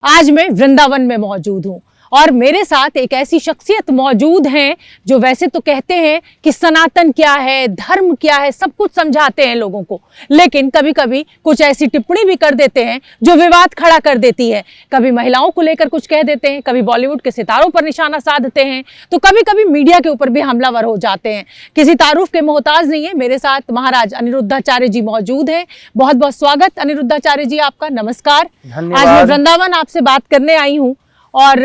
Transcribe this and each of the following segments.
आज मैं वृंदावन में मौजूद हूँ और मेरे साथ एक ऐसी शख्सियत मौजूद हैं जो वैसे तो कहते हैं कि सनातन क्या है, धर्म क्या है, सब कुछ समझाते हैं लोगों को, लेकिन कभी कभी कुछ ऐसी टिप्पणी भी कर देते हैं जो विवाद खड़ा कर देती है। कभी महिलाओं को लेकर कुछ कह देते हैं, कभी बॉलीवुड के सितारों पर निशाना साधते हैं, तो कभी कभी मीडिया के ऊपर भी हमलावर हो जाते हैं। किसी तारुफ के मोहताज नहीं है। मेरे साथ महाराज अनिरुद्धाचार्य जी मौजूद हैं। बहुत बहुत स्वागत अनिरुद्धाचार्य जी आपका। नमस्कार। आज मैं वृंदावन आपसे बात करने आई हूँ और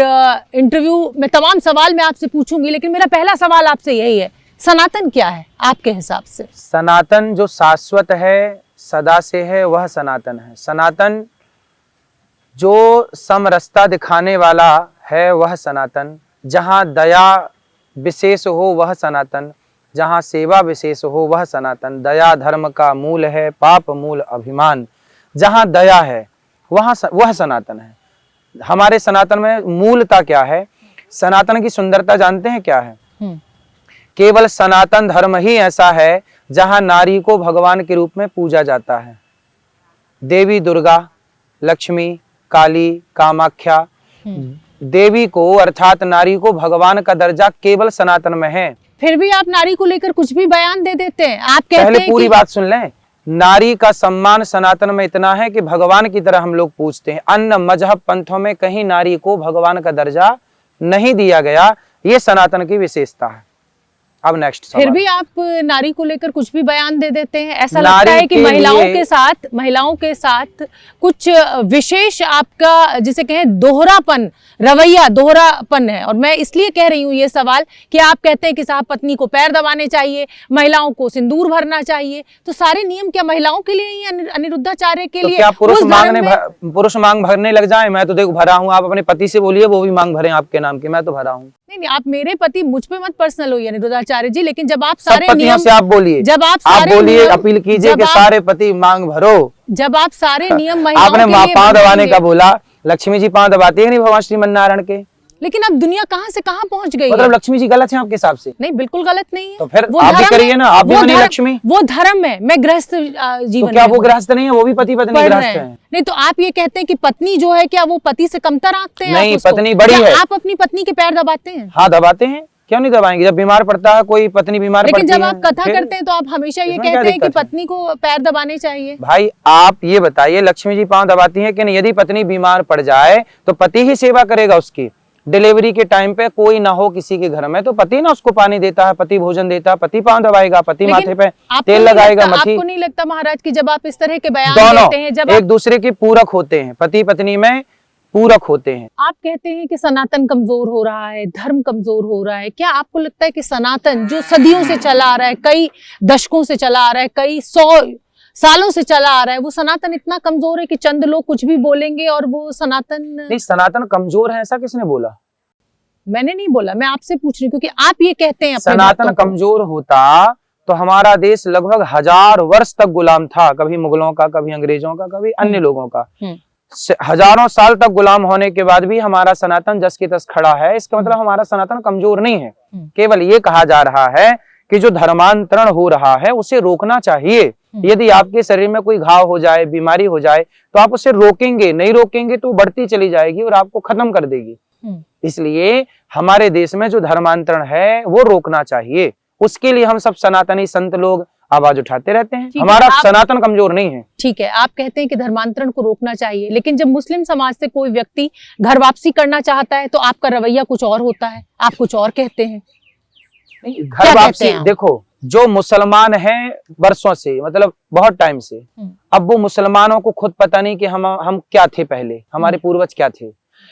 इंटरव्यू में तमाम सवाल मैं आपसे पूछूंगी, लेकिन मेरा पहला सवाल आपसे यही है, सनातन क्या है आपके हिसाब से? सनातन जो शाश्वत है, सदा से है, वह सनातन है। सनातन जो समरसता दिखाने वाला है वह सनातन, जहाँ दया विशेष हो वह सनातन, जहाँ सेवा विशेष हो वह सनातन। दया धर्म का मूल है, पाप मूल अभिमान। जहाँ दया है वह सनातन है। हमारे सनातन में मूलता क्या है? सनातन की सुंदरता जानते हैं क्या है? केवल सनातन धर्म ही ऐसा है जहां नारी को भगवान के रूप में पूजा जाता है। देवी दुर्गा, लक्ष्मी, काली, कामाख्या, देवी को अर्थात नारी को भगवान का दर्जा केवल सनातन में है। फिर भी आप नारी को लेकर कुछ भी बयान दे देते हैं। आप कहते पहले हैं पूरी बात सुन लें। नारी का सम्मान सनातन में इतना है कि भगवान की तरह हम लोग पूछते हैं। अन्य मजहब पंथों में कहीं नारी को भगवान का दर्जा नहीं दिया गया। ये सनातन की विशेषता है। अब नेक्स्ट फिर भी आप नारी को लेकर कुछ भी बयान दे देते हैं। ऐसा लगता है कि महिलाओं के साथ कुछ विशेष आपका जिसे कहें दोहरापन, रवैया दोहरापन है। और मैं इसलिए कह रही हूँ ये सवाल कि आप कहते हैं कि साहब पत्नी को पैर दबाने चाहिए, महिलाओं को सिंदूर भरना चाहिए, तो सारे नियम क्या महिलाओं के लिए ही, अनिरुद्धाचार्य के लिए? क्या पुरुष मांग भरने लग जाए? मैं तो देखो भरा हूँ। आप अपने पति से बोलिए वो भी मांग भरे आपके नाम की। मैं तो भरा हूँ। नहीं, आप मेरे पति, मुझ पे मत पर्सनल होइए अनिरुद्धाचार्य जी, लेकिन जब आप सारे नियम से आप बोलिए, जब आप बोलिए, अपील कीजिए कि सारे पति मांग भरो। जब आप सारे नियम महिलाओं आपने पांव दबाने का बोला, लक्ष्मी जी पांव दबाती है नहीं भगवान श्रीमन नारायण के? लेकिन अब दुनिया कहाँ से कहाँ पहुँच गई मतलब लक्ष्मी जी गलत है आपके हिसाब से? नहीं, बिल्कुल गलत नहीं है। तो फिर आप भी करिए ना, आप भी बनिए लक्ष्मी। वो धर्म है, मैं गृहस्थ जीवन। तो क्या वो गृहस्थ नहीं है? वो भी पति पत्नी गृहस्थ है। नहीं, तो आप ये कहते हैं कि पत्नी जो है क्या वो पति से कमतर आंकते हैं? नहीं, पत्नी बड़ी है। आप अपनी पत्नी के पैर दबाते हैं? हाँ, दबाते हैं। क्यों नहीं दबाएंगे? जब बीमार पड़ता है कोई, पत्नी बीमार पड़ती है। लेकिन जब आप कथा करते हैं तो आप हमेशा ये कहते हैं कि पत्नी को पैर दबाने चाहिए। भाई आप ये बताइए, लक्ष्मी जी पांव दबाती है कि नहीं? यदि पत्नी बीमार पड़ जाए तो पति ही सेवा करेगा उसकी। डिलीवरी के टाइम पे कोई ना हो किसी के घर में तो पति ना उसको पानी देता है, पति भोजन देता है, पति पांव दबाएगा, पति माथे पे तेल लगाएगा। आपको नहीं लगता महाराज कि जब आप इस तरह के बयान देते हैं, जब एक दूसरे के पूरक होते हैं, पति पत्नी में पूरक होते हैं? आप कहते हैं कि सनातन कमजोर हो रहा है, धर्म कमजोर हो रहा है। क्या आपको लगता है कि सनातन जो सदियों से चला आ रहा है, कई दशकों से चला आ रहा है, कई 100 सालों से चला आ रहा है, वो सनातन इतना कमजोर है कि चंद लोग कुछ भी बोलेंगे और वो सनातन? नहीं, सनातन कमजोर है ऐसा किसने बोला? मैंने नहीं बोला, मैं आपसे पूछ रही हूँ क्योंकि आप ये कहते हैं। सनातन कमजोर होता तो हमारा देश लगभग 1000 वर्ष तक गुलाम था, कभी मुगलों का, कभी अंग्रेजों का, कभी अन्य लोगों का। हजारों साल तक गुलाम होने के बाद भी हमारा सनातन जस की तस खड़ा है। इसका मतलब हमारा सनातन कमजोर नहीं है। केवल ये कहा जा रहा है कि जो धर्मांतरण हो रहा है उसे रोकना चाहिए। यदि आपके शरीर में कोई घाव हो जाए, बीमारी हो जाए, तो आप उसे रोकेंगे, नहीं रोकेंगे तो बढ़ती चली जाएगी और आपको खत्म कर देगी। इसलिए हमारे देश में जो धर्मांतरण है वो रोकना चाहिए। उसके लिए हम सब सनातनी संत लोग आवाज उठाते रहते हैं। हमारा सनातन कमजोर नहीं है। ठीक है, आप कहते हैं कि धर्मांतरण को रोकना चाहिए, लेकिन जब मुस्लिम समाज से कोई व्यक्ति घर वापसी करना चाहता है तो आपका रवैया कुछ और होता है, आप कुछ और कहते हैं। घर वापसी देखो, जो मुसलमान हैं वर्षों से, मतलब बहुत टाइम से, अब वो मुसलमानों को खुद पता नहीं कि हम क्या थे पहले, हमारे पूर्वज क्या थे।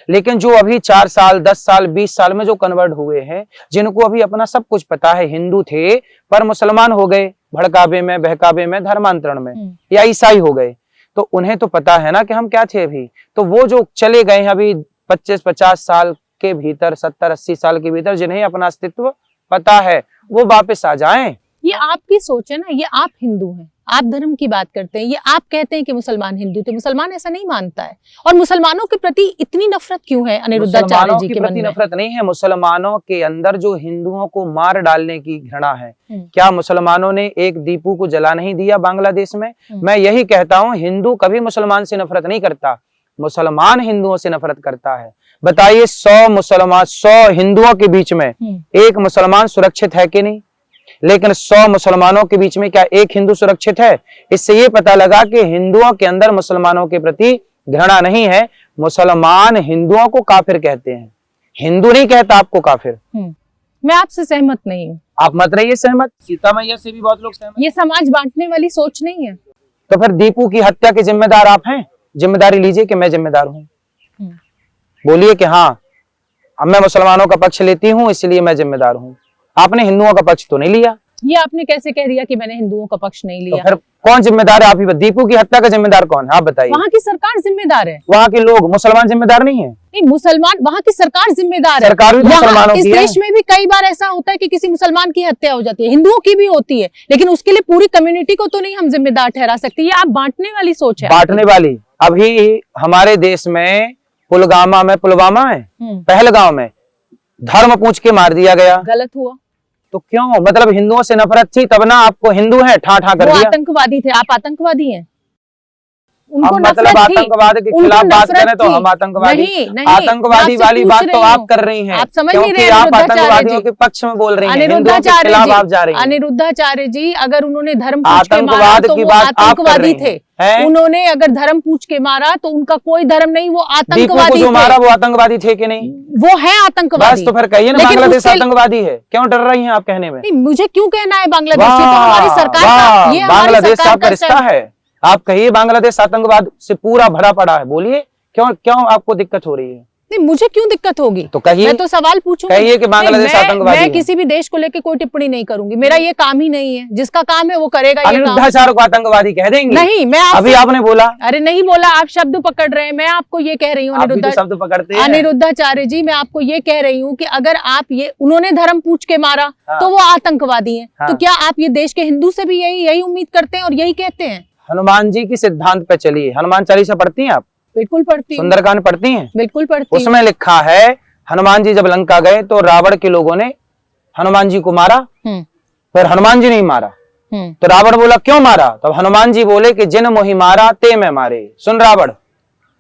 लेकिन जो अभी 4 साल, 10 साल, 20 साल में जो कन्वर्ट हुए हैं, जिनको अभी अपना सब कुछ पता है, हिंदू थे पर मुसलमान हो गए, भड़कावे में, बहकावे में, धर्मांतरण में, या ईसाई हो गए, तो उन्हें तो पता है ना कि हम क्या थे अभी। तो वो जो चले गए हैं अभी 25-50 साल के भीतर, 70-80 साल के भीतर, जिन्हें अपना अस्तित्व पता है, वो वापस आ जाएं। ये आपकी सोच है ना, ये आप हिंदू हैं, आप धर्म की बात करते हैं, ये आप कहते हैं कि मुसलमान हिंदू थे। मुसलमान ऐसा नहीं मानता है। और मुसलमानों के प्रति इतनी नफरत क्यों है अनिरुद्धाचार्य जी के मन में? नफरत नहीं है, मुसलमानों के अंदर जो हिंदुओं को मार डालने की घृणा है। क्या मुसलमानों ने एक दीपू को जला नहीं दिया बांग्लादेश में? मैं यही कहता हूँ, हिंदू कभी मुसलमान से नफरत नहीं करता। मुसलमान हिंदुओं से नफरत करता है। बताइए 100 मुसलमान 100 हिंदुओं के बीच में एक मुसलमान सुरक्षित है कि नहीं? लेकिन 100 मुसलमानों के बीच में क्या एक हिंदू सुरक्षित है? इससे ये पता लगा कि हिंदुओं के अंदर मुसलमानों के प्रति घृणा नहीं है। मुसलमान हिंदुओं को काफिर कहते हैं, हिंदू नहीं कहता आपको काफिर। मैं आपसे सहमत नहीं हूँ। आप मत रहिए सहमत, सीता मैया से भी बहुत लोग सहमत। ये समाज बांटने वाली सोच नहीं है। तो फिर दीपू की हत्या के जिम्मेदार आप हैं? जिम्मेदारी लीजिए कि मैं जिम्मेदार हूँ। बोलिए कि हाँ अब मैं मुसलमानों का पक्ष लेती हूँ इसलिए मैं जिम्मेदार हूँ। आपने हिंदुओं का पक्ष तो नहीं लिया। ये आपने कैसे कह दिया कि मैंने हिंदुओं का पक्ष नहीं लिया? तो फिर कौन जिम्मेदार है? आप ही दीपू की हत्या का जिम्मेदार कौन है? आप बताइए। वहाँ की सरकार जिम्मेदार है। वहाँ के लोग, मुसलमान जिम्मेदार नहीं है? नहीं, मुसलमान, वहाँ की सरकार जिम्मेदार है। सरकार भी मुसलमानों इस की है। देश में भी कई बार ऐसा होता है कि किसी मुसलमान की हत्या हो जाती है, हिंदुओं की भी होती है, लेकिन उसके लिए पूरी कम्युनिटी को तो नहीं हम जिम्मेदार ठहरा सकते। ये आप बांटने वाली सोच है। बांटने वाली। अभी हमारे देश में पुलवामा में पहलगांव में धर्म पूछ के मार दिया गया। गलत हुआ। तो क्यों? मतलब हिंदुओं से नफरत थी तब ना आपको हिंदू है ठा ठा कर वो दिया। आतंकवादी थे, आप आतंकवादी हैं। उनको अब मतलब आतंकवाद के खिलाफ बात करें तो हम आतंकवादी आतंकवादी वाली बात तो आप कर रही हैं। आप समझ नहीं रहे। आप आतंकवादियों के पक्ष में बोल रही हैं, हिंदुओं के खिलाफ आप जा रही हैं। अनिरुद्धाचार्य जी, अगर उन्होंने धर्म पूछ के मारा आतंकवाद तो की वो बात आप कर आतंकवादी रही थे। हैं। उन्होंने अगर धर्म पूछ के मारा तो उनका कोई धर्म नहीं, वो दीपू को आतंकवादी जो मारा थे। वो आतंकवादी थे कि नहीं? वो है आतंकवादी। बस तो फिर कहिए ना लेकिन बांग्लादेश उसके- आतंकवादी है। क्यों डर रही हैं आप कहने में? नहीं, मुझे क्यों कहना है बांग्लादेश? ये तो हमारी सरकार का, ये हमारी बांग्लादेश सरकार आपका का रिश्ता है। आप कहिए बांग्लादेश आतंकवाद से पूरा भरा पड़ा है। बोलिए क्यों क्यों आपको दिक्कत हो रही है? नहीं, मुझे क्यों दिक्कत होगी? तो कहिए। मैं तो सवाल पूछूंगी। कहिए कि बांग्लादेश आतंकवादी मैं है। किसी भी देश को लेकर कोई टिप्पणी नहीं करूंगी। मेरा ये काम ही नहीं है। जिसका काम है वो करेगा ये काम। अनिरुद्धाचार्य को आतंकवादी कह देंगे? नहीं, मैं अभी आपने बोला। अरे नहीं बोला, आप शब्द पकड़ रहे हैं। मैं आपको ये कह रही हूँ आप भी तो शब्द पकड़ते हैं। अनिरुद्धाचार्य जी, मैं आपको ये कह रही हूँ कि अगर आप ये उन्होंने धर्म पूछ के मारा तो वो आतंकवादी है। तो क्या आप ये देश के हिंदू से भी यही उम्मीद करते हैं और यही कहते हैं? हनुमान जी की सिद्धांत पे चलिए। हनुमान चालीसा पढ़ती हैं आप? बिल्कुल पढ़ती हूँ। सुंदरकांड पढ़ती हैं? बिल्कुल पढ़ती हूँ। उसमें लिखा है हनुमान जी जब लंका गए तो रावण के लोगों ने हनुमान जी को मारा, फिर हनुमान जी नहीं मारा। तो रावण बोला क्यों मारा? तब हनुमान जी बोले कि जिन मोहि मारा ते मैं मारे। सुन रावण,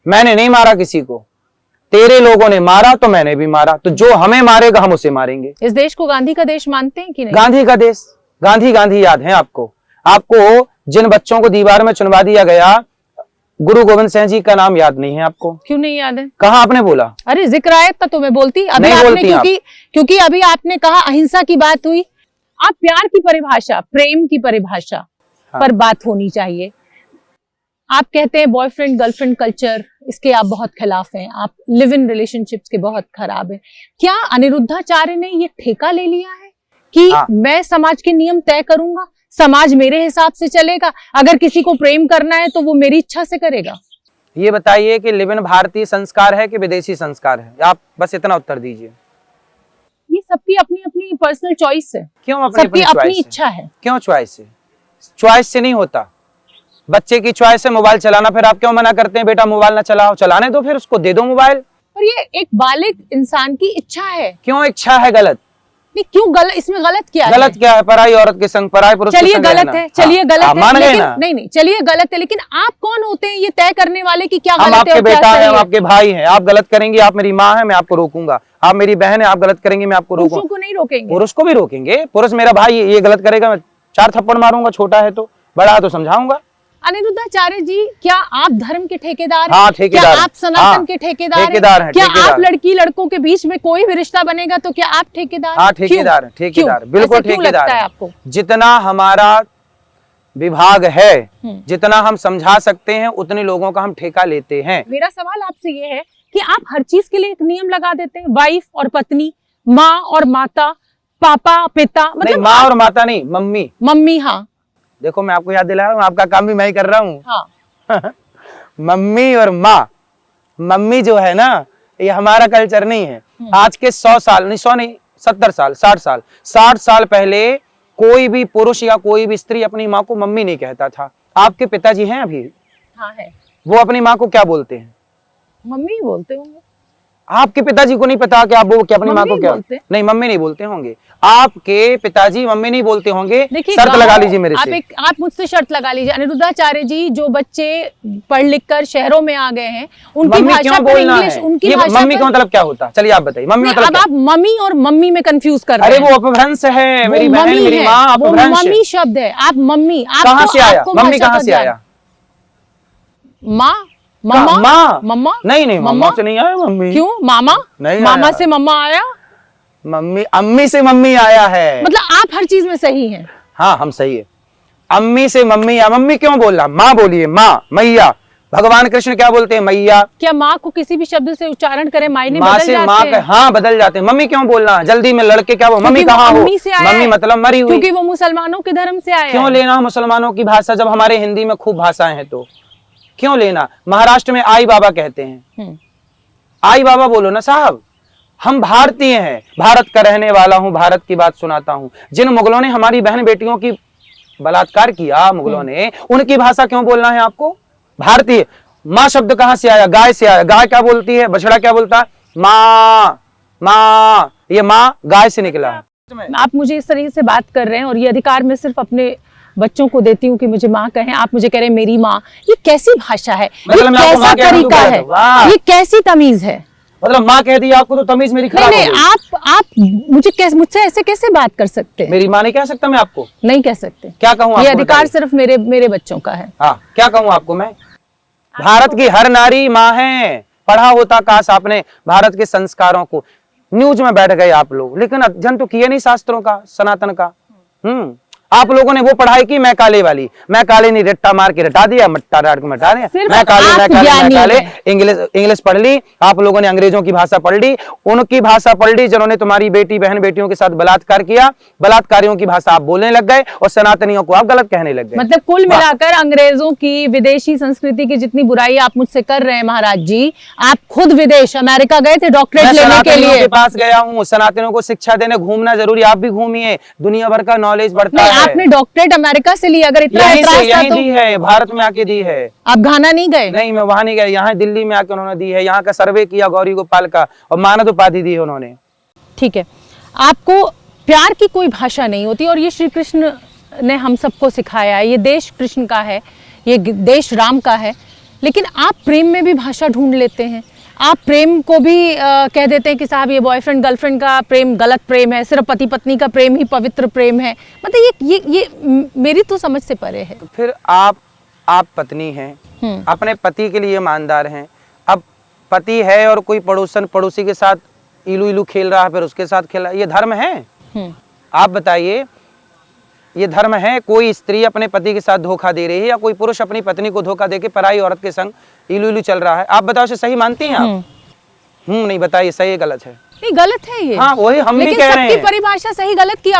मैंने नहीं मारा किसी को, तेरे लोगों ने मारा तो मैंने भी मारा, तो जो हमें मारेगा हम उसे मारेंगे। इस देश को गांधी का देश मानते हैं कि नहीं? गांधी का देश, गांधी याद है आपको? आपको जिन बच्चों को दीवार में चुनवा दिया गया, गुरु गोविंद सिंह जी का नाम याद नहीं है आपको? क्यों नहीं याद है? कहाँ आपने बोला? अरे जिक्र आयत का तो मैं बोलती अभी नहीं आपने बोलती क्योंकि अभी आपने कहा अहिंसा की बात हुई। आप प्यार की परिभाषा, प्रेम की परिभाषा पर बात होनी चाहिए। आप कहते हैं बॉयफ्रेंड गर्लफ्रेंड कल्चर, इसके आप बहुत खिलाफ हैं। आप लिव इन रिलेशनशिप्स के बहुत खराब हैं। क्या अनिरुद्धाचार्य ने ये ठेका ले लिया है कि मैं समाज के नियम तय करूंगा, समाज मेरे हिसाब से चलेगा, अगर किसी को प्रेम करना है तो वो मेरी इच्छा से करेगा? ये बताइए कि लिव इन भारतीय संस्कार है कि विदेशी संस्कार है? आप बस इतना उत्तर दीजिए। ये सबकी अपनी अपनी पर्सनल चॉइस है। क्यों सबकी अपनी इच्छा है? क्यों चॉइस है? चॉइस से नहीं होता। बच्चे की चॉइस है मोबाइल चलाना, फिर आप क्यों मना करते हैं बेटा मोबाइल ना चलाओ? चलाने दो, फिर उसको दे दो मोबाइल। पर ये एक बालिग इंसान की इच्छा है। क्यों इच्छा है गलत? नहीं, क्यों गलत? इसमें गलत क्या है? गलत क्या है? पराई औरत के संग पराई पुरुष के चलिए संग गलत रहना। है, चलिए गलत है, मान गए लेकिन ना? नहीं चलिए गलत है, लेकिन आप कौन होते हैं ये तय करने वाले कि क्या हम गलत है आपके और क्या बेटा सही है, हम है? आपके भाई हैं। आप गलत करेंगे, आप मेरी माँ है, मैं आपको रोकूंगा। आप मेरी बहन है, आप गलत करेंगे, मैं आपको रोकूंगा। पुरुषों को नहीं रोकेंगे? पुरुष को भी रोकेंगे। पुरुष मेरा भाई, ये गलत करेगा मैं 4 थप्पड़ मारूंगा। छोटा है तो, बड़ा है तो समझाऊंगा। अनिरुद्धाचार्य जी, क्या आप धर्म के ठेकेदार हैं? हाँ, ठेकेदार। क्या आप सनातन के ठेकेदार हैं? क्या आप लड़की लड़कों के बीच में कोई भी रिश्ता बनेगा तो क्या आप ठेकेदार? हाँ, ठेकेदार, ठेकेदार, बिल्कुल ठेकेदार है आपको। जितना हमारा विभाग है, जितना हम समझा सकते हैं, उतने लोगों का हम ठेका लेते हैं। मेरा सवाल आपसे ये है कि आप हर चीज के लिए एक नियम लगा देते हैं, वाइफ और पत्नी, माँ और माता, पापा पिता, मतलब माँ और माता नहीं, मम्मी। मम्मी, हाँ देखो मैं आपको याद दिला रहा हूँ, आपका काम भी मैं ही कर रहा हूँ। हाँ। मम्मी और माँ। मम्मी जो है ना, ये हमारा कल्चर नहीं है। आज के 100 साल नहीं, 100 नहीं, 70 साल, 60 साल पहले कोई भी पुरुष या कोई भी स्त्री अपनी माँ को मम्मी नहीं कहता था। आपके पिताजी हैं अभी? हाँ है। वो अपनी माँ को क्या बोलते हैं? मम्मी बोलते होंगे। आपके पिताजी को नहीं पता कि आप वो क्या अपनी माँ को क्या बोलते? नहीं, मम्मी नहीं बोलते होंगे। आपके पिताजी मम्मी नहीं बोलते होंगे। देखिए, शर्त लगा लीजिए मेरे आप से। आप मुझसे शर्त लगा लीजिए, अनिरुद्धाचार्य जी, जो बच्चे पढ़ लिख कर शहरों में आ गए हैं, उनकी मम्मी भाषा क्यों पर बोलना इंग्लिश, है? उनकी ये भाषा मम्मी पर- का मतलब क्या होता है? चलिए आप बताइए, मम्मी नहीं, मतलब अब क्या? आप मम्मी और मम्मी में कंफ्यूज कर रहे अरे हैं। वो अपभ्रंश है, मेरी वो बहन मम्मी मेरी है, माँ वो अपभ्रंश है। मम्मी शब्द है। आप मम्मी, कहाँ से आया? आपको मम्मी भाषा कहाँ का से ज्ञान- आया? माँ, मम्मा, माँ? मम्मा, नहीं नहीं, मम्मा मम्मा से नहीं आया मम्मी। क्यों? मामा, नहीं मामा आया। से मम्मा आया। मम्मी, अम्मी से मम्मी आया है। मतलब आप हर चीज में सही हैं। हाँ हम सही है। अम्मी से मम्मी या मम्मी क्यों बोल रहा? माँ बोलिए, माँ, मैया। भगवान कृष्ण क्या बोलते हैं? मैया। क्या माँ को किसी भी शब्द से उच्चारण करें मायने माँ बदल से जाते माँ हैं? हाँ बदल जाते हैं। मम्मी क्यों बोलना? जल्दी में लड़के क्या बोल, मम्मी क्योंकि वो कहाँ हो? अम्मी से आया मम्मी है। मतलब मरी हुई। क्योंकि वो मुसलमानों के धर्म से आया क्यों है। लेना मुसलमानों की भाषा जब हमारे हिंदी में खूब भाषाएं हैं? तो क्यों लेना? महाराष्ट्र में आई बाबा कहते हैं। आई बाबा बोलो ना साहब। हम भारतीय हैं, भारत का रहने वाला हूं, भारत की बात सुनाता हूं। जिन मुगलों ने हमारी बहन बेटियों की बलात्कार किया, मुगलों ने, उनकी भाषा क्यों बोलना है आपको? भारतीय। माँ शब्द कहां से आया? गाय से आया। गाय क्या बोलती है? बछड़ा क्या बोलता है? माँ, माँ। ये माँ गाय से निकला है। आप मुझे इस तरीके से बात कर रहे हैं और ये अधिकार मैं सिर्फ अपने बच्चों को देती हूँ कि मुझे माँ कहें। आप मुझे कह रहे हैं मेरी माँ। ये कैसी भाषा है? ये मतलब मैं आपको कैसा माँ कह रहा हूं तो तरीका गलत है? है। वाह। ये कैसी तमीज है? मतलब माँ कह दी आपको तो तमीज मेरी नहीं खराब हो नहीं, गई। आप मुझे कैसे, मुझसे ऐसे कैसे बात कर सकते हैं? मेरी माँ नहीं कह सकता मैं आपको? नहीं कह सकते। क्या कहूँ ये आपको? अधिकार बताइए। सिर्फ मेरे बच्चों का है। हाँ, क्या कहूँ आपको मैं? भारत की हर नारी माँ है। पढ़ा होता काश आपने भारत के संस्कारों को। न्यूज में बैठ गए आप लोग, लेकिन अध्ययन तो किया नहीं शास्त्रों का, सनातन का। आप लोगों ने वो पढ़ाई की, मैं काले वाली। मैं काले नहीं, रट्टा मार के रटा दिया, मट्टा डाट के मटा दिया। सिर्फ मैं काले, आप मैं काले, मैं ज्ञानी काले। हैं। इंग्लिश पढ़ ली। आप लोगों ने अंग्रेजों की भाषा पढ़ ली, उनकी भाषा पढ़ ली जिन्होंने तुम्हारी बेटी बहन बेटियों के साथ बलात्कार किया। बलात्कारियों की भाषा आप बोलने लग गए और सनातनियों को आप गलत कहने लग गए। मतलब कुल मिलाकर अंग्रेजों की विदेशी संस्कृति की जितनी बुराई आप मुझसे कर रहे हैं महाराज जी, आप खुद विदेश अमेरिका गए थे डॉक्टरेट मैं लेने के सनातनियों लिए। के पास गया हूँ। सनातनियों को शिक्षा देने घूमना जरूरी। आप भी घूमिए, दुनिया भर का नॉलेज बढ़ता नहीं, है। आपने डॉक्टरेट अमेरिका से लिया, अगर इतना यहीं से एतराज था यहीं तो दी है, भारत में आके दी है। आप घाना नहीं गए? नहीं, मैं वहां नहीं गया, यहाँ दिल्ली में आके उन्होंने दी है। यहाँ का सर्वे किया गौरी गोपाल का और मानद उपाधि दी है उन्होंने। ठीक है, आपको प्यार की कोई भाषा नहीं होती और ये श्री कृष्ण ने हम सबको सिखाया है। ये देश कृष्ण का है, ये देश राम का है, लेकिन आप प्रेम में भी भाषा ढूंढ लेते हैं। आप प्रेम को भी कह देते हैं कि साहब ये बॉयफ्रेंड गर्लफ्रेंड का प्रेम गलत प्रेम है, सिर्फ पति पत्नी का प्रेम ही पवित्र प्रेम है। मतलब ये मेरी तो समझ से परे है। तो फिर आप पत्नी हैं, अपने पति के लिए ईमानदार हैं। अब पति है और कोई पड़ोसी के साथ इलू इलू खेल रहा है, फिर उसके साथ खेल रहा है, ये धर्म है? आप बताइए, ये धर्म है? कोई स्त्री अपने पति के साथ धोखा दे रही है या कोई पुरुष अपनी पत्नी को धोखा देके पराई औरत के संग इलू इलू चल रहा है? आप बताओ, इसे सही मानती हैं आप? नहीं, बताइए सही है गलत है? नहीं, गलत है ये। हाँ, वही हम भी लेकिन कह रहे सबकी हैं। परिभाषा सही गलत की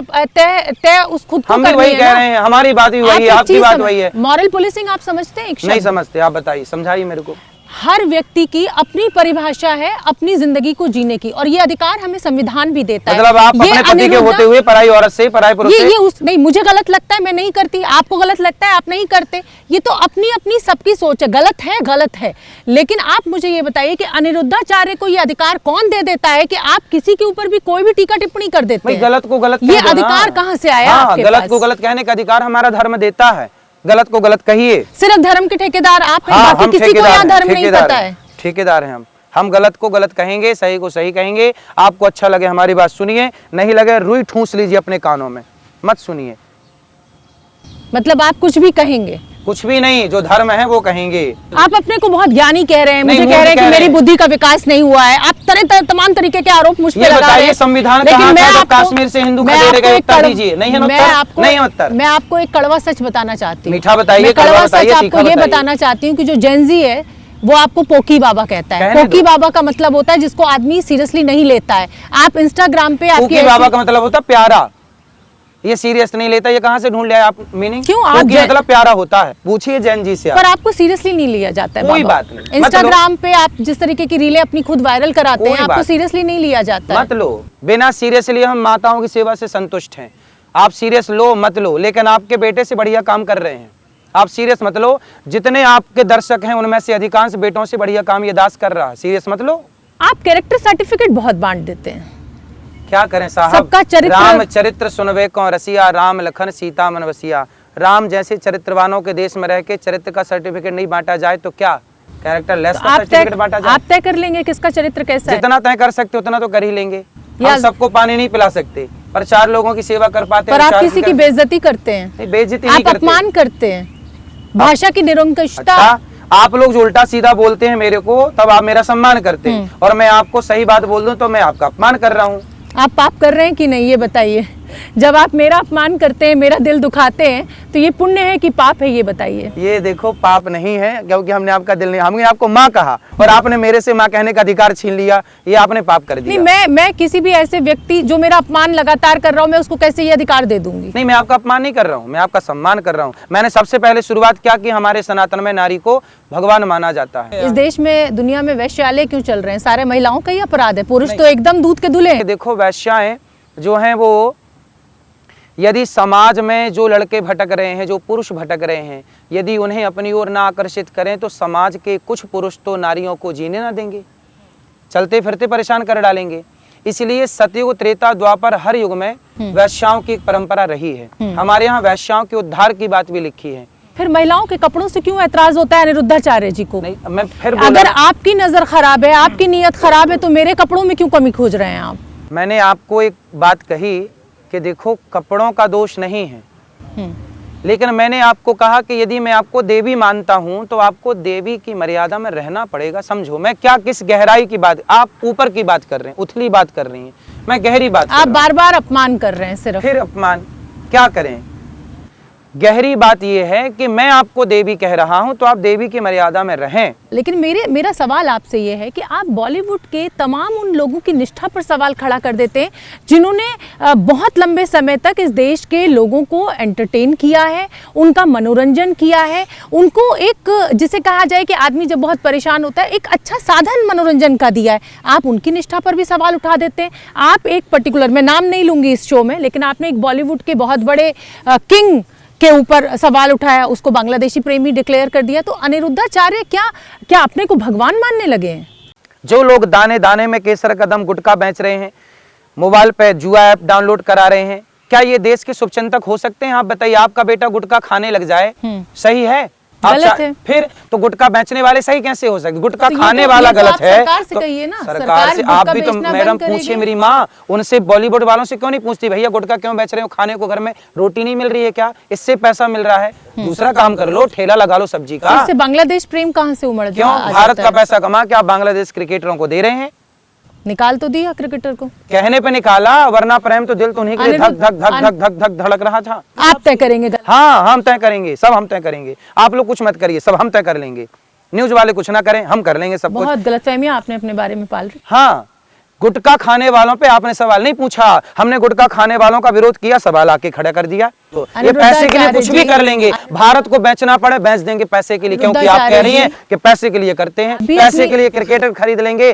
तय उस खुद को हम भी करनी वही है कह ना। रहे हैं, हमारी बात भी वही है, आपकी बात वही है। मॉरल पुलिसिंग आप समझते हैं? एक नहीं शब्द। समझते। आप बताइए, समझाइए मेरे को। हर व्यक्ति की अपनी परिभाषा है अपनी जिंदगी को जीने की, और ये अधिकार हमें संविधान भी देता है। मतलब आप ये अपने पति के अनिरुद्धा- होते हुए पराई औरत से, पराई पुरुष से? ये उस नहीं, मुझे गलत लगता है मैं नहीं करती, आपको गलत लगता है आप नहीं करते। ये तो अपनी अपनी सबकी सोच है। गलत है। लेकिन आप मुझे ये बताइए कि अनिरुद्धाचार्य को ये अधिकार कौन दे देता है कि आप किसी के ऊपर भी कोई भी टीका टिप्पणी कर देते भाई हैं? गलत को गलत ये कह दो ना। अधिकार कहाँ से आया हाँ, आपके गलत पास? को गलत कहने का अधिकार हमारा धर्म देता है। गलत को गलत कहिए। सिर्फ धर्म के ठेकेदार आप हैं, हाँ, बाकी हम किसी को ठेकेदार यहाँ हैं, धर्म नहीं ठेकेदार पता हैं, है। ठेकेदार हैं हम गलत को गलत कहेंगे, सही को सही कहेंगे। आपको अच्छा लगे हमारी बात सुनिए, नहीं लगे रुई ठूस लीजिए अपने कानों में, मत सुनिए। मतलब आप कुछ भी कहेंगे? कुछ भी नहीं, जो धर्म है वो कहेंगे। आप अपने को बहुत ज्ञानी कह रहे हैं, नहीं, मुझे कह मूर्ख रहे हैं कह कि रहे मेरी हैं। बुद्धि का विकास नहीं हुआ है। आप तमाम तरीके के आरोप मुझ पे ये लगा रहे बताइए, हैं। संविधान लेकिन कहाँ मैं था जब आपको- कश्मीर से हिंदू मैं खदेड़े आपको गए? एक उत्तर कड़वा- दीजिए। नहीं है मैं उत्तर? आपको- नहीं है उत्तर? मैं आपको एक कड़वा सच बताना चाहती हूँ। मीठा बताइए, मैं कड़वा कड़वा बताइए, सच तीखा आपको ये बताइए। बताना चाहती हूँ कि जो जेनजी है वो आपको पोकी बाबा कहता है। कहने पोकी दो। बाबा का मतलब होता है जिसको आदमी सीरियसली नहीं लेता है। आप इंस्टाग्राम पे आपकी पोकी बाबा का मतलब होता प्यारा। ये सीरियस नहीं लेता, ये कहाँ से ढूंढ लिया आप मीनिंग? क्यों? आप पोकी मतलब प्यारा होता है। पूछिए जैन जी से आप। पर आपको सीरियसली नहीं लिया जाता है कोई बाबा। बात नहीं। इंस्टाग्राम पे आप जिस तरीके की रीलें अपनी खुद वायरल कराते हैं, कोई आपको बात सीरियसली नहीं लिया जाता है। मत लो, बिना सीरियस लिए हम माताओं की सेवा से संतुष्ट हैं। आप सीरियस लो मत लो, लेकिन आपके बेटे से बढ़िया काम कर रहे हैं। आप सीरियस मत लो, जितने आपके दर्शक हैं उनमें से अधिकांश बेटों से बढ़िया काम ये दास कर रहा है। सीरियस मत लो। आप कैरेक्टर सर्टिफिकेट बहुत बांट देते हैं। क्या करें साहब, सबका चरित्र, राम चरित्र सुनवे को रसिया, राम लखन सीता मन बसिया। राम जैसे चरित्रवानों के देश में रह के चरित्र का सर्टिफिकेट नहीं बांटा जाए तो क्या कैरेक्टर लेस का सर्टिफिकेट बांटा जाए? आप तय कर लेंगे किसका चरित्र कैसा है? जितना तय कर सकते उतना तो कर ही लेंगे। हम सबको पानी नहीं पिला सकते, पर 4 लोगों की सेवा कर पाते हैं। पर आप किसी की बेइज्जती करते हैं, बेइज्जती नहीं करते, अपमान करते हैं, भाषा की निरंकुशता। अच्छा, आप लोग जो उल्टा सीधा बोलते हैं मेरे को, तब आप मेरा सम्मान करते हैं, और मैं आपको सही बात बोल दूं तो मैं आपका अपमान कर रहा हूँ। आप पाप कर रहे हैं कि नहीं ये बताइए। जब आप मेरा अपमान करते हैं, मेरा दिल दुखाते हैं, तो ये पुण्य है कि पाप है, ये बताइए। ये देखो, पाप नहीं है, क्योंकि हमने आपका दिल नहीं, हमने आपको माँ कहा और आपने मेरे से माँ कहने का अधिकार छीन लिया, ये आपने पाप कर दिया। नहीं, मैं किसी भी ऐसे व्यक्ति जो मेरा अपमान लगातार कर रहा हूँ, मैं उसको कैसे ये अधिकार दे दूंगी? नहीं, मैं आपका अपमान नहीं कर रहा हूँ, मैं आपका सम्मान कर रहा हूँ। मैंने सबसे पहले शुरुआत क्या की, हमारे सनातन में नारी को भगवान माना जाता है। इस देश में, दुनिया में वैश्यालय क्यों चल रहे हैं? सारे महिलाओं का ही अपराध है, पुरुष तो एकदम दूध के धुले हैं। देखो, वैश्याएं जो हैं वो, यदि समाज में जो लड़के भटक रहे हैं, जो पुरुष भटक रहे हैं, यदि उन्हें अपनी ओर ना आकर्षित करें तो समाज के कुछ पुरुष तो नारियों को जीने ना देंगे, चलते फिरते परेशान कर डालेंगे। इसलिए सतयुग, त्रेता, द्वापर, हर युग में वैश्याओं की एक परंपरा रही है। हमारे यहाँ वैश्याओं के उद्धार की बात भी लिखी है। फिर महिलाओं के कपड़ों से क्यों ऐतराज होता है अनिरुद्धाचार्य जी को? नहीं, मैं फिर अगर आपकी नजर खराब है, आपकी नीयत खराब है, तो मेरे कपड़ों में क्यों कमी खोज रहे हैं आप? मैंने आपको एक बात कही कि देखो, कपड़ों का दोष नहीं है, लेकिन मैंने आपको कहा कि यदि मैं आपको देवी मानता हूं तो आपको देवी की मर्यादा में रहना पड़ेगा। समझो मैं क्या, किस गहराई की बात, आप ऊपर की बात कर रहे हैं, उथली बात कर रही हैं, मैं गहरी बात आप बार बार अपमान कर रहे हैं सिर्फ। फिर अपमान क्या करें? गहरी बात यह है कि मैं आपको देवी कह रहा हूं तो आप देवी की मर्यादा में रहें। लेकिन मेरा सवाल आपसे ये है कि आप बॉलीवुड के तमाम उन लोगों की निष्ठा पर सवाल खड़ा कर देते हैं जिन्होंने बहुत लंबे समय तक इस देश के लोगों को एंटरटेन किया है, उनका मनोरंजन किया है, उनको एक, जिसे कहा जाए कि आदमी जब बहुत परेशान होता है, एक अच्छा साधन मनोरंजन का दिया है। आप उनकी निष्ठा पर भी सवाल उठा देते हैं। आप एक पर्टिकुलर, मैं नाम नहीं लूंगी इस शो में, लेकिन आपने एक बॉलीवुड के बहुत बड़े किंग के ऊपर सवाल उठाया, उसको बांग्लादेशी प्रेमी डिक्लेयर कर दिया। तो अनिरुद्धाचार्य क्या अपने को भगवान मानने लगे हैं? जो लोग दाने दाने में केसर कदम गुटखा बेच रहे हैं, मोबाइल पे जुआ ऐप डाउनलोड करा रहे हैं, क्या ये देश के शुभचिंतक हो सकते हैं? आप बताइए, आपका बेटा गुटखा खाने लग जाए, सही है? गलत है। फिर तो गुटखा बेचने वाले सही कैसे हो सकते? गुटखा तो खाने वाला गलत है। सरकार से कहिए ना, सरकार से आप भी तो मैडम पूछिए, मेरी माँ उनसे, बॉलीवुड वालों से क्यों नहीं पूछती, भैया गुटखा क्यों बेच रहे हो? खाने को घर में रोटी नहीं मिल रही है क्या? इससे पैसा मिल रहा है, दूसरा काम कर लो, ठेला लगा लो सब्जी का। इससे बांग्लादेश प्रेम कहाँ से उमड़ क्यों? भारत का पैसा कमा के आप बांग्लादेश क्रिकेटरों को दे रहे हैं। निकाल तो दिया क्रिकेटर को, कहने पे निकाला, वरना प्रेम तो दिल तो उन्हीं के लिए धक धक धक धक धक धक धड़क रहा था। आप तय करेंगे? हाँ, हम तय करेंगे, सब हम तय करेंगे। आप लोग कुछ मत करिए, सब हम तय कर लेंगे। न्यूज वाले कुछ ना करें, हम कर लेंगे सब कुछ। बहुत गलतफहमियां आपने अपने बारे में पाल रही। हाँ, गुटखा खाने वालों पे आपने सवाल नहीं पूछा, हमने गुटखा खाने वालों का विरोध किया, सवाल आके खड़ा कर दिया। तो ये पैसे के लिए कुछ भी कर लेंगे, भारत को बेचना पड़े बेच देंगे पैसे के लिए, क्योंकि आप कह रही हैं कि पैसे के लिए करते हैं। पैसे के लिए क्रिकेटर खरीद लेंगे,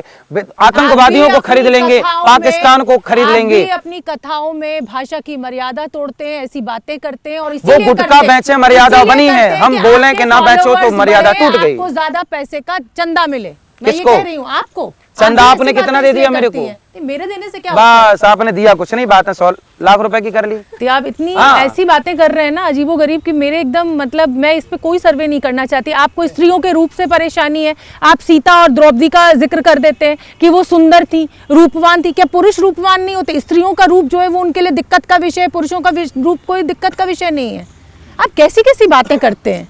आतंकवादियों को खरीद लेंगे, पाकिस्तान को खरीद लेंगे। अपनी कथाओं में भाषा की मर्यादा तोड़ते हैं, ऐसी बातें करते हैं, और वो गुटखा बेचे, मर्यादा बनी है। हम बोले कि ना बेचो तो मर्यादा टूट गई। आपको ज्यादा पैसे का चंदा मिले, मैं ये कह रही हूँ आपको। चंदा आपने कितना दे दिया मेरे को? मेरे देने से क्या? बस आपने दिया कुछ नहीं, बात है 100 लाख रुपए की कर ली। तो आप इतनी ऐसी बातें कर रहे हैं ना अजीबोगरीब कि मेरे एकदम, मतलब मैं इस पे कोई सर्वे नहीं करना चाहती। आपको स्त्रियों के रूप से परेशानी है, आप सीता और द्रौपदी का जिक्र कर देते हैं कि वो सुंदर थी, रूपवान थी। क्या पुरुष रूपवान नहीं होते? स्त्रियों का रूप जो है वो उनके लिए दिक्कत का विषय है, पुरुषों का रूप कोई दिक्कत का विषय नहीं है। आप कैसी कैसी बातें करते हैं?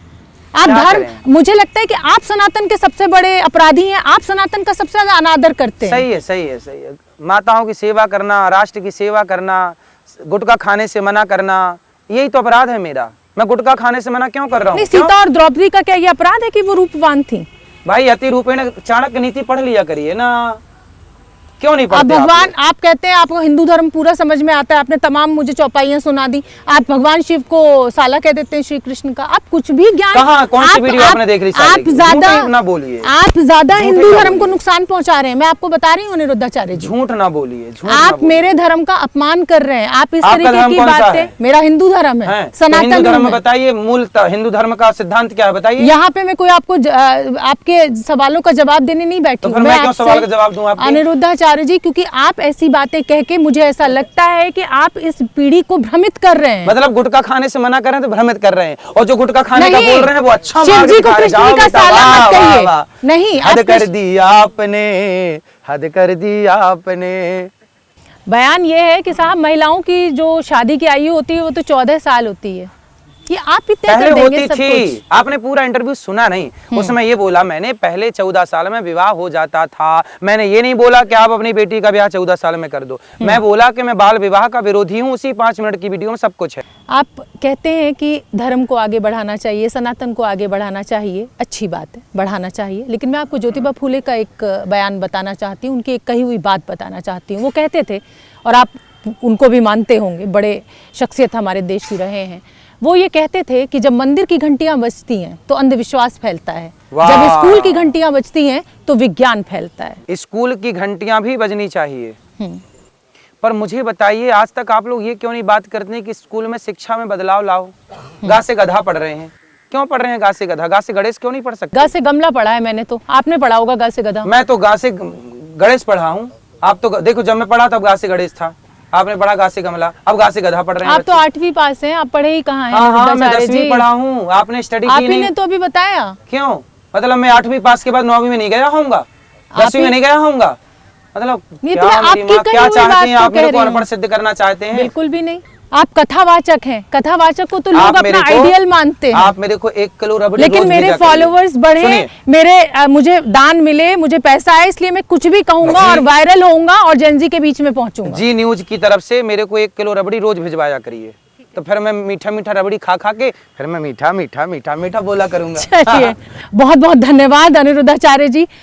आप धर्म, मुझे लगता है कि आप सनातन के सबसे बड़े अपराधी हैं। आप सनातन का सबसे ज्यादा अनादर करते हैं। सही है, सही है, सही है। माताओं की सेवा करना, राष्ट्र की सेवा करना, गुटखा खाने से मना करना, यही तो अपराध है मेरा। मैं गुटखा खाने से मना क्यों कर रहा हूँ? सीता और द्रौपदी का क्या ये अपराध है कि वो रूपवान थी? भाई अति रूपेण चाणक्य नीति पढ़ लिया करिए ना। क्यों नहीं आप पढ़ते भगवान, आप कहते हैं आपको हिंदू धर्म पूरा समझ में आता है, आपने तमाम मुझे चौपाइयां सुना दी। आप भगवान शिव को साला कह देते हैं, श्री कृष्ण का। आप कुछ भी ज्ञान, कहाँ, कौन सी वीडियो आपने देख ली? आप ज्यादा ना बोलिए, आप ज्यादा हिंदू धर्म को नुकसान पहुंचा रहे हैं। मैं आपको बता रही हूँ अनिरुद्धाचार्य जी, झूठ ना बोलिए, आप मेरे धर्म का अपमान कर रहे हैं। आप इस तरीके की बातें, मेरा हिंदू धर्म है, सनातन हिंदू धर्म है। बताइए, मूल हिंदू धर्म का सिद्धांत क्या है बताइए। यहाँ पे मैं कोई आपको आपके सवालों का जवाब देने नहीं बैठी तो हूँ। फिर मैं क्यों सवाल का जवाब दूं आपके? अनिरुद्धाचार्य जी, क्योंकि आप ऐसी बातें कह के मुझे ऐसा लगता है कि आप इस पीढ़ी को भ्रमित कर रहे हैं। मतलब गुटखा खाने से मना कर रहे हैं तो भ्रमित कर रहे हैं, और जो गुटखा खाने का बोल रहे हैं वो अच्छा शिव जी को कृष्ण का साला मत कहिए। नहीं, हद कर दी आपने, हद कर दी आपने। बयान ये है कि साहब, महिलाओं की जो शादी की आयु होती है वो तो 14 साल होती है। कि आप इतने पहले कर देंगे होती सब थी, कुछ। आपने पूरा इंटरव्यू सुना नहीं। उसमें ये बोला मैंने, पहले 14 साल में विवाह हो जाता था। मैंने ये नहीं बोला कि आप अपनी बेटी का ब्याह 14 साल में कर दो। मैं बोला कि मैं बाल विवाह का विरोधी हूँ। उसी 5 मिनट की वीडियो में सब कुछ है। आप कहते हैं कि धर्म को आगे बढ़ाना चाहिए, सनातन को आगे बढ़ाना चाहिए, अच्छी बात है, बढ़ाना चाहिए। लेकिन मैं आपको ज्योतिबा फूले का एक बयान बताना चाहती हूँ, उनकी एक कही हुई बात बताना चाहती हूँ। वो कहते थे, और आप उनको भी मानते होंगे, बड़े शख्सियत हमारे देश की रहे हैं। वो ये कहते थे कि जब मंदिर की घंटियां बजती हैं तो अंधविश्वास फैलता है, जब स्कूल की घंटियां बजती हैं तो विज्ञान फैलता है। स्कूल की घंटियां भी बजनी चाहिए, पर मुझे बताइए, आज तक आप लोग ये क्यों नहीं बात करते हैं कि स्कूल में शिक्षा में बदलाव लाओ? गा से गधा पढ़ रहे हैं, क्यों पढ़ रहे हैं गा से गधा? गा से गणेश क्यों नहीं पढ़ सकते? गा से गमला पढ़ा है मैंने, तो आपने पढ़ा होगा गा से गधा। मैं तो गा से गणेश पढ़ा हूँ। आप तो देखो, जब मैं पढ़ा तब गा से गणेश था, आपने पढ़ा गा से गमला, अब गा से गधा पढ़ रहे हैं। आप तो 8वीं पास हैं, आप पढ़े ही कहाँ हैं? हाँ, मैं 10वीं पढ़ा हूँ, आपने स्टडी की नहीं। आपने तो अभी बताया। क्यों? मतलब मैं 8वीं पास के बाद 9वीं में नहीं गया होऊंगा, 10वीं में नहीं गया होऊंगा? मतलब क्या चाहते हैं आप? मेरे को अनपढ़ सिद्ध करना चाहते हैं? बिल्कुल भी नहीं। आप कथावाचक हैं, कथावाचक को तो लोग अपना आइडियल मानते हैं। आप मेरे को 1 किलो रबड़ी लेकिन मेरे फॉलोवर्स बढ़े, मुझे दान मिले, मुझे पैसा आए, इसलिए मैं कुछ भी कहूंगा और वायरल होऊंगा और जेनजी के बीच में पहुंचूंगा। जी न्यूज की तरफ से मेरे को 1 किलो रबड़ी रोज भिजवाया करिए, तो फिर मैं मीठा मीठा रबड़ी खा खा के फिर मैं मीठा मीठा मीठा मीठा बोला करूंगा। चलिए, बहुत बहुत धन्यवाद अनिरुद्धाचार्य जी।